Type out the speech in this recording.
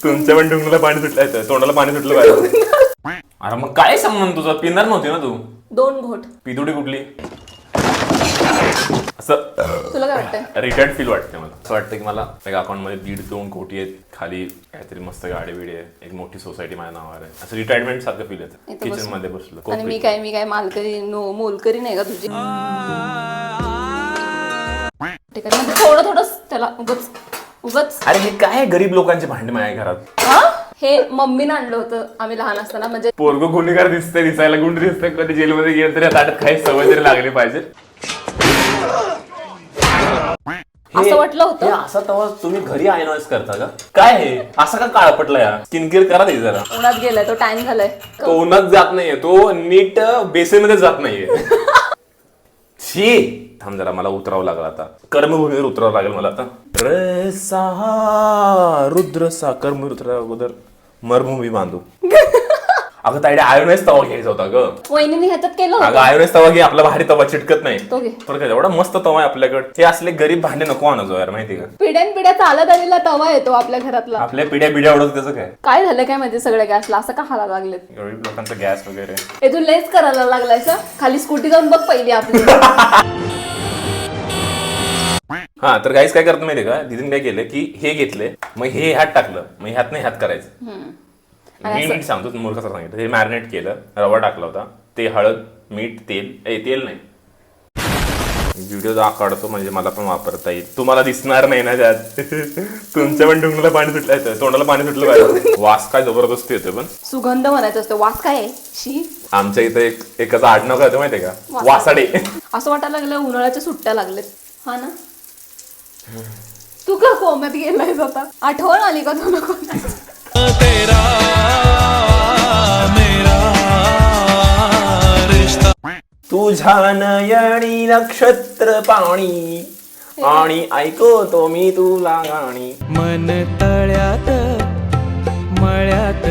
तुमच्या पण डोंगराला पाणी सुटलं, तोंडाला पाणी सुटलं पाहिजे. अरे मग काय संबंध तुझा? पिणार नव्हती ना तू? 2 घोट. पितुडी कुठली? असं तुला काय वाटतंय? रिटायर्ड फील वाटते मला. असं वाटतं की मला एक अकाउंट मध्ये 1.5-2 कोटी आहेत, खाली काहीतरी मस्त गाडी बिडी आहे, एक मोठी सोसायटी माझ्या नावावर आहे, असं रिटायरमेंट सारखं फील येतं. किचन मध्ये बसलो आणि मी काय मालकरी मोलकरी नाही का तुझी? थोडं त्याला उगच. अरे हे काय गरीब लोकांचे भांडे माझ्या घरात? हे मम्मीने आणलं होतं आम्ही लहान असताना. म्हणजे पोरग गुन्हेगार दिसतंय, दिसायला गुंड दिसतंय, कधी जेलमध्ये गेलं तरी ताटात काही सवय तरी लागली पाहिजे. असं वाटलं होतं. असं तेव्हा तुम्ही घरी आयनॉइज करता का? काय हे असं का काळ पटलं यार? स्किन केअर करा ते जरा. उन्हात गेलाय तो, टाइम झालाय. तो उन्हात जात नाहीये, तो नीट बेसिन मध्ये जात नाहीये. शी थांब जरा, मला उतरावं लागलं आता. कर्मभूमीवर उतरावं लागेल मला आता. रुद्रसा कर्मभूमी उतरावं अगोदर मरभूमी बांधू. अगं ताईडे आयोनेस तवा घ्यायचा होता ग. वहिनीने ह्याच्यात केलं अगं होतं. आयोनेस तवा घे, आपला भारी तवा चिटकत नाही. तो घे. तर काय एवढा मस्त तवा आहे आपल्याकडे. हे असले गरीब भांडे नको आणजो यार, माहिती का? पिढ्या चालत आलेला तवा येतो आपल्या घरातला. आपल्या पिढ्या उडत त्याचं काय झालं काय माहिती, सगळ्या गॅसला असं का हाला लागलेत? गरीब लोकांचा गॅस वगैरे. हे तू लेस करायला लागलायस. खाली स्कूटी जाऊन बघ पहिली आपली. हा तर गाईस काय करतो माहितीये का? दिदीने काय केलं की हे घेतले, मग हे ह्यात टाकलं, मग ह्यात नाही ह्यात करायचं. मीठ सांगतो मूर्ख सांगितलं. हे मॅरिनेट केलं, रवा टाकला होता, ते हळद मीठ तेल नाही. व्हिडिओ काढतो म्हणजे मला पण वापरता येईल, तुम्हाला दिसणार नाही ना त्यात. तुमच्या पण डोंगराला पाणी सुटलं, तोंडाला पाणी सुटलं पाहिजे. वास काय जबरदस्त येतो. पण सुगंध म्हणायचं असतो, वास काय आहे? शी. आमच्या इथे एकाचं आडनाव काय होतं माहितीये का? वासाडे. असं वाटायला लागलं उन्हाळ्याच्या सुट्ट्या लागलेत. हा ना. तू का कोमत गेलायस आता? आठवण आली का तुला? तेरा मेरा रिश्ता. तुझ्या नयनी नक्षत्र पाणी आणि ऐकतो मी तुला गाणी. मन तळ्यात मळ्यात